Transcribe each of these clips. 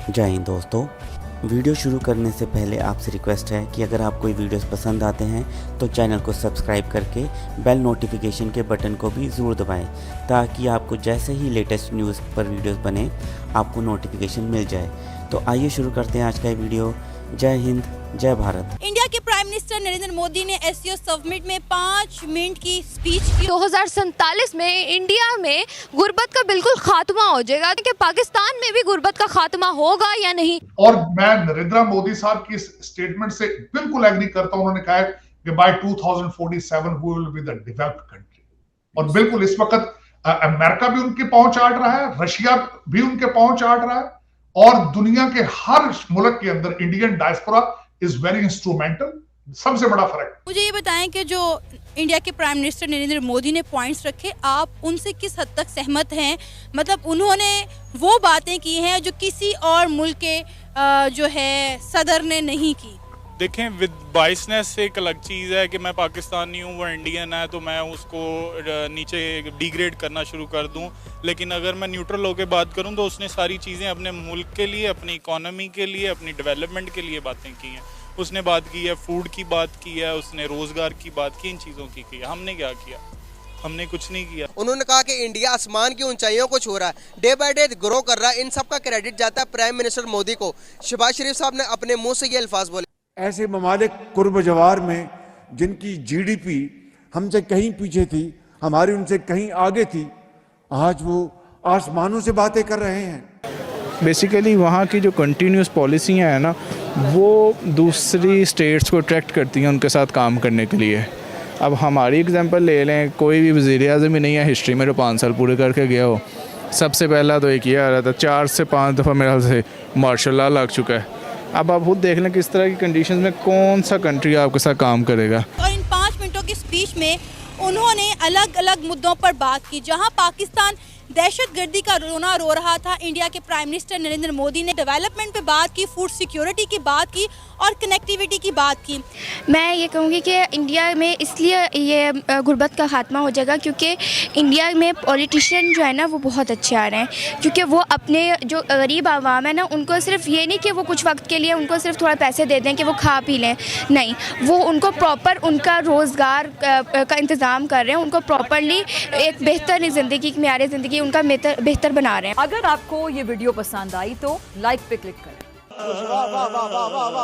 जय हिंद दोस्तों। वीडियो शुरू करने से पहले आपसे रिक्वेस्ट है कि अगर आपको ये वीडियोस पसंद आते हैं तो चैनल को सब्सक्राइब करके बेल नोटिफिकेशन के बटन को भी ज़रूर दबाएं ताकि आपको जैसे ही लेटेस्ट न्यूज़ पर वीडियोस बने आपको नोटिफिकेशन मिल जाए। तो आइए शुरू करते हैं आज का ये वीडियो। जय हिंद, जय भारत। इंडिया के प्राइम मिनिस्टर नरेंद्र मोदी ने एससीओ समिट में 5 मिनट की स्पीच की। 2047 में इंडिया में गुर्बत का बिल्कुल खात्मा हो जाएगा कि पाकिस्तान में भी गुर्बत का खात्मा होगा या नहीं। और मैं नरेंद्र मोदी साहब की इस स्टेटमेंट से बिल्कुल एग्री करता हूं। उन्होंने कहा है कि by 2047 we will be the developed country. और बिल्कुल इस वक्त अमेरिका भी उनकी पहुंच आट रहा है, रशिया भी उनके पहुंच आट रहा है और दुनिया के हर मुल्क के अंदर Indian diaspora is very instrumental. सबसे बड़ा फर्क। मुझे ये बताएं कि जो इंडिया के प्राइम मिनिस्टर नरेंद्र मोदी ने पॉइंट्स रखे, आप उनसे किस हद तक सहमत हैं? मतलब उन्होंने वो बातें की हैं जो किसी और मुल्क के जो है सदर ने नहीं की। देखें, विद बाइसनेस एक अलग चीज़ है कि मैं पाकिस्तानी हूँ, वो इंडियन है, तो मैं उसको नीचे डिग्रेड करना शुरू कर दूँ। लेकिन अगर मैं न्यूट्रल होकर बात करूँ तो उसने सारी चीज़ें अपने मुल्क के लिए, अपनी इकोनॉमी के लिए, अपनी डेवलपमेंट के लिए बातें की हैं। उसने बात की है फूड की, बात की है उसने रोज़गार की बात की, इन चीज़ों की है। हमने क्या किया? हमने कुछ नहीं किया। उन्होंने कहा कि इंडिया आसमान की ऊंचाइयों को छू रहा है, डे बाय डे ग्रो कर रहा है। इन सब का क्रेडिट जाता है प्राइम मिनिस्टर मोदी को। शहबाज शरीफ साहब ने अपने मुंह से ये अल्फाज बोले। ऐसे ममालिक कुर्ब जवार में जिनकी जीडीपी हमसे कहीं पीछे थी, हमारी उनसे कहीं आगे थी, आज वो आसमानों से बातें कर रहे हैं। बेसिकली वहाँ की जो कंटिन्यूस पॉलिसियाँ हैं ना, वो दूसरी स्टेट्स को अट्रैक्ट करती हैं उनके साथ काम करने के लिए। अब हमारी एग्जांपल ले लें, कोई भी वज़ीर आज़म ही नहीं है हिस्ट्री में जो 5 साल पूरे करके गया हो। सबसे पहला तो एक ये आ रहा था, 4 से 5 दफ़ा मेरे ख्याल से मार्शल लॉ लग चुका है। अब आप खुद देख लें किस तरह की कंडीशंस में कौन सा कंट्री आपके साथ काम करेगा। और इन 5 मिनटों की स्पीच में उन्होंने अलग अलग मुद्दों पर बात की। जहां पाकिस्तान दहशतगर्दी का रोना रो रहा था, इंडिया के प्राइम मिनिस्टर नरेंद्र मोदी ने डेवलपमेंट पे बात की, फूड सिक्योरिटी की बात की और कनेक्टिविटी की बात की। मैं ये कहूँगी कि इंडिया में इसलिए ये गुर्बत का खात्मा हो जाएगा क्योंकि इंडिया में पॉलिटिशियन जो है ना वो बहुत अच्छे आ रहे हैं, क्योंकि वो अपने जो गरीब आवाम है ना, उनको सिर्फ ये नहीं कि वो कुछ वक्त के लिए उनको सिर्फ थोड़ा पैसे दे दें कि वो खा पी लें, नहीं, वो उनको प्रॉपर उनका रोज़गार का इंतज़ाम कर रहे हैं, उनको प्रॉपरली एक बेहतर ज़िंदगी, मेयार ज़िंदगी उनका बेहतर बना रहे हैं। अगर आपको ये वीडियो पसंद आई तो लाइक पे क्लिक करें।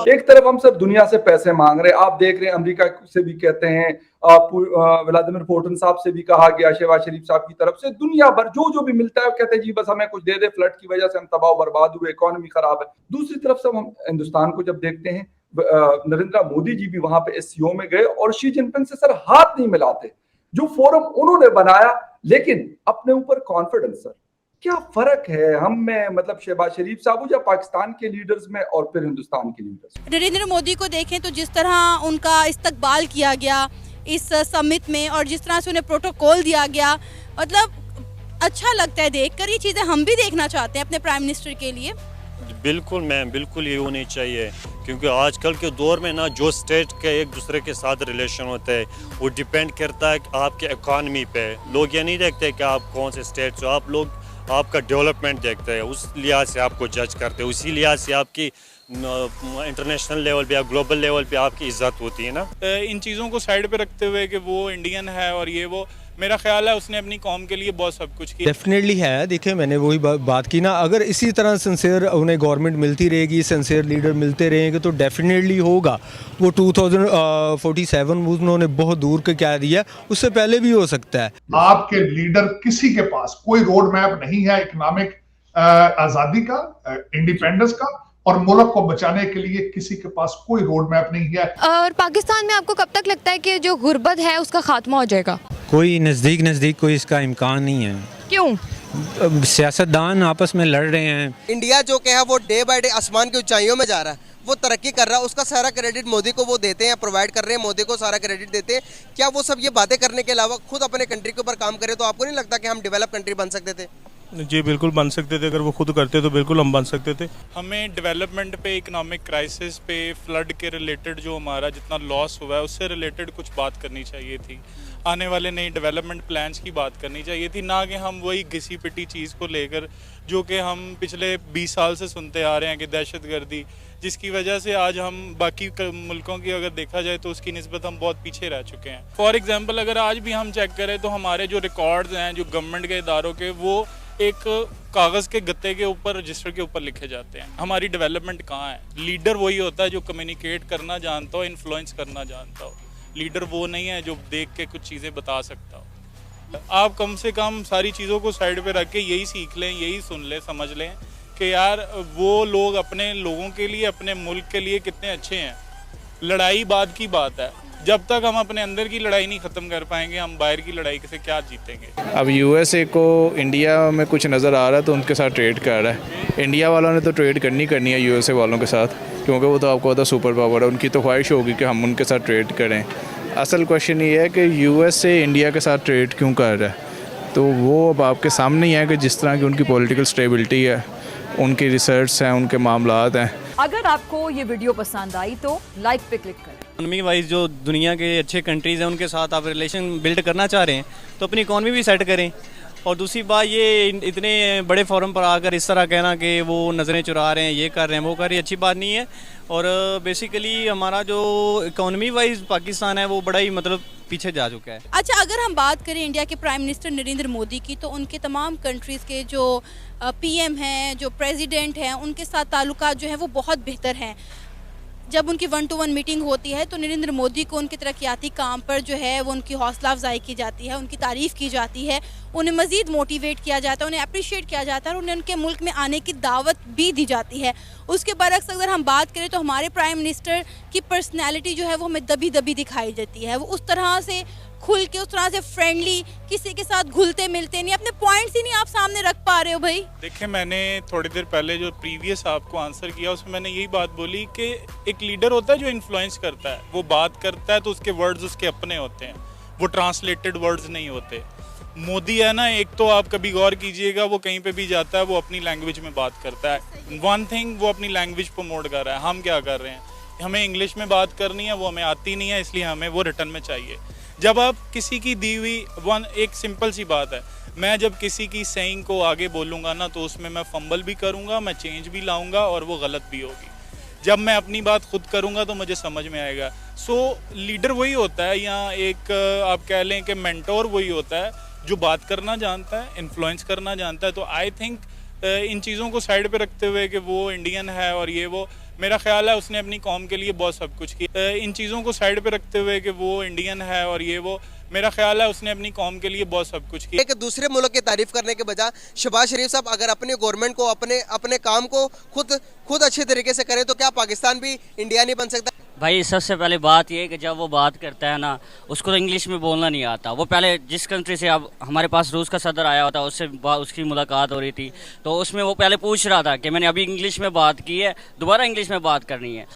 एक तरफ हम सब दुनिया से पैसे मांग रहे हैं, आप देख रहे हैं अमेरिका से भी कहते हैं, व्लादिमीर पुतिन साहब से भी कहा गया, शहबाज शरीफ साहब की तरफ से, दुनिया भर जो भी मिलता है कहते हैं जी बस हमें कुछ दे दे, फ्लड की वजह से हम तबाह बर्बाद हुए, इकोनॉमी खराब है। दूसरी तरफ से हम हिंदुस्तान को जब देखते हैं, नरेंद्र मोदी जी भी वहां पे एससीओ में गए और शी जिनपिंग से सर हाथ नहीं मिलाते। जो फोरम उन्होंने बनाया, लेकिन अपने ऊपर कॉन्फिडेंस। सर क्या फर्क है हम में, मतलब शहबाज शरीफ साहब या पाकिस्तान के लीडर्स में और फिर हिंदुस्तान के लीडर्स? नरेंद्र मोदी को देखें तो जिस तरह उनका इस्तकबाल किया गया इस समिट में और जिस तरह से उन्हें प्रोटोकॉल दिया गया, मतलब अच्छा लगता है देखकर। ये चीज़ें हम भी देखना चाहते हैं अपने प्राइम मिनिस्टर के लिए। बिल्कुल मैम, बिल्कुल ये होनी चाहिए, क्योंकि आजकल के दौर में ना जो स्टेट के एक दूसरे के साथ रिलेशन होता है वो डिपेंड करता है आपके इकॉनमी पे। लोग ये नहीं देखते कि आप कौन से स्टेट से, आप लोग आपका डेवलपमेंट देखते हैं, उस लिहाज से आपको जज करते हैं, उसी लिहाज से आपकी इंटरनेशनल लेवल पे या ग्लोबल लेवल पे आपकी इज्जत होती है ना। इन चीज़ों को साइड पे रखते हुए कि वो इंडियन है और ये वो, मेरा ख्याल है उसने अपनी कौम के लिए बहुत सब कुछ किया। डेफिनेटली है। देखिए, मैंने वही बात की ना, अगर इसी तरह सिंसियर उन्हें गवर्नमेंट मिलती रहेगी, सिंसियर लीडर मिलते रहेंगे तो डेफिनेटली होगा। वो 2047 उन्होंने बहुत दूर का क्या दिया, उससे पहले भी हो सकता है। आपके लीडर किसी के पास कोई रोड मैप नहीं है इकोनॉमिक आजादी का, इंडिपेंडेंस का, और मुल्क को बचाने के लिए किसी के पास कोई रोड मैप नहीं है। और पाकिस्तान में आपको कब तक लगता है कि जो गुर्बत है उसका खात्मा हो जाएगा? कोई नज़दीक कोई इसका इम्कान नहीं है। क्यों? सियासतदान आपस में लड़ रहे हैं। इंडिया जो क्या है वो डे बाय डे आसमान की ऊंचाइयों में जा रहा है, वो तरक्की कर रहा है, उसका सारा क्रेडिट मोदी को वो देते हैं, प्रोवाइड कर रहे हैं, मोदी को सारा क्रेडिट देते हैं। क्या वो सब ये बातें करने के अलावा खुद अपने कंट्री के ऊपर काम करें तो आपको नहीं लगता कि हम डेवलप कंट्री बन सकते थे? जी बिल्कुल बन सकते थे, अगर वो खुद करते तो बिल्कुल हम बन सकते थे। हमें डेवलपमेंट पे, इकोनॉमिक क्राइसिस पे, फ्लड के रिलेटेड जो हमारा जितना लॉस हुआ है उससे रिलेटेड कुछ बात करनी चाहिए थी। आने वाले नई डेवलपमेंट प्लान्स की बात करनी चाहिए थी, ना कि हम वही घिसी पिटी चीज़ को लेकर जो कि हम पिछले 20 साल से सुनते आ रहे हैं कि दहशतगर्दी, जिसकी वजह से आज हम बाकी मुल्कों की अगर देखा जाए तो उसकी निस्बत हम बहुत पीछे रह चुके हैं। फॉर एग्जांपल अगर आज भी हम चेक करें तो हमारे जो रिकॉर्ड्स हैं जो गवर्नमेंट के इदारों के, वो एक कागज़ के गत्ते के ऊपर, रजिस्टर के ऊपर लिखे जाते हैं। हमारी डेवलपमेंट कहाँ है? लीडर वही होता है जो कम्युनिकेट करना जानता हो, इन्फ्लुएंस करना जानता हो। लीडर वो नहीं है जो देख के कुछ चीज़ें बता सकता हो। आप कम से कम सारी चीज़ों को साइड पे रख के यही सीख लें, यही सुन लें, समझ लें कि यार वो लोग अपने लोगों के लिए, अपने मुल्क के लिए कितने अच्छे हैं। लड़ाई बाद की बात है, जब तक हम अपने अंदर की लड़ाई नहीं ख़त्म कर पाएंगे हम बाहर की लड़ाई से क्या जीतेंगे। अब यूएसए को इंडिया में कुछ नज़र आ रहा है तो उनके साथ ट्रेड कर रहा है। इंडिया वालों ने तो ट्रेड करनी है यूएसए वालों के साथ, क्योंकि वो तो आपको पता सुपर पावर है, उनकी तो ख्वाहिश होगी कि हम उनके साथ ट्रेड करें। असल क्वेश्चन ये है कि यूएसए इंडिया के साथ ट्रेड क्यों कर रहा है, तो वो अब आपके सामने ही है कि जिस तरह की उनकी पॉलिटिकल स्टेबिलिटी है, उनकी रिसर्च हैं, उनके मामलात हैं। अगर आपको ये वीडियो पसंद आई तो लाइक पे क्लिक करें। इकोनॉमी वाइज जो दुनिया के अच्छे कंट्रीज़ हैं उनके साथ आप रिलेशन बिल्ड करना चाह रहे हैं तो अपनी इकॉनमी भी सेट करें। और दूसरी बात, ये इतने बड़े फोरम पर आकर इस तरह कहना कि वो नज़रें चुरा रहे हैं, ये कर रहे हैं, वो कर रहे हैं, अच्छी बात नहीं है। और बेसिकली हमारा जो इकोनॉमी वाइज पाकिस्तान है वो बड़ा ही मतलब पीछे जा चुका है। अच्छा, अगर हम बात करें इंडिया के प्राइम मिनिस्टर नरेंद्र मोदी की, तो उनके तमाम कंट्रीज़ के जो पीएम हैं, जो प्रेसिडेंट हैं, उनके साथ ताल्लुकात जो हैं वो बहुत बेहतर हैं। जब उनकी 1-to-1 मीटिंग होती है तो नरेंद्र मोदी को उनके तरक्याती काम पर जो है वो उनकी हौसला अफजाई की जाती है, उनकी तारीफ़ की जाती है, उन्हें मज़ीद मोटिवेट किया जाता है, उन्हें अप्रिशिएट किया जाता है और उन्हें उनके मुल्क में आने की दावत भी दी जाती है। उसके बरक्स अगर हम बात करें तो हमारे प्राइम मिनिस्टर की पर्सनैलिटी जो है वो हमें दबी दबी दिखाई देती है। वो उस तरह से खुल के, उस तरह से फ्रेंडली, किसी के साथ घुलते मिलते नहीं, अपने पॉइंट्स ही नहीं आप सामने रख पा रहे हो भाई। देखिए, मैंने थोड़ी देर पहले जो प्रीवियस आपको आंसर किया उसमें मैंने यही बात बोली कि एक लीडर होता है जो इन्फ्लुएंस करता है, वो बात करता है तो उसके वर्ड्स उसके अपने होते हैं, वो ट्रांसलेटेड वर्ड्स नहीं होते। मोदी है ना, एक तो आप कभी गौर कीजिएगा, वो कहीं पे भी जाता है वो अपनी लैंग्वेज में बात करता है। वन थिंग, वो अपनी लैंग्वेज प्रमोट कर रहा है। हम क्या कर रहे हैं, हमें इंग्लिश में बात करनी है, वो हमें आती नहीं है, इसलिए हमें वो रिटर्न में चाहिए। जब आप किसी की दी हुई एक सिंपल सी बात है, मैं जब किसी की सेइंग को आगे बोलूँगा ना तो उसमें मैं फंबल भी करूँगा, मैं चेंज भी लाऊँगा और वो गलत भी होगी। जब मैं अपनी बात खुद करूँगा तो मुझे समझ में आएगा। सो लीडर वही होता है, या एक आप कह लें कि मेंटोर वही होता है जो बात करना जानता है, इन्फ्लुएंस करना जानता है। तो आई थिंक इन चीज़ों को साइड पे रखते हुए कि वो इंडियन है और ये वो, मेरा ख्याल है उसने अपनी कौम के लिए बहुत सब कुछ किया। इन चीज़ों को साइड पे रखते हुए कि वो इंडियन है और ये वो, मेरा ख्याल है उसने अपनी कौम के लिए बहुत सब कुछ किया। एक दूसरे मुल्क की तारीफ करने के बजाय शहबाज शरीफ साहब अगर अपनी गवर्नमेंट को, अपने काम को खुद अच्छे तरीके से करें तो क्या पाकिस्तान भी इंडिया नहीं बन सकता? भाई सबसे पहले बात ये है कि जब वो बात करता है ना, उसको तो इंग्लिश में बोलना नहीं आता। वो पहले जिस कंट्री से, अब हमारे पास रूस का सदर आया होता, उससे उसकी मुलाकात हो रही थी तो उसमें वो पहले पूछ रहा था कि मैंने अभी इंग्लिश में बात की है, दोबारा इंग्लिश में बात करनी है।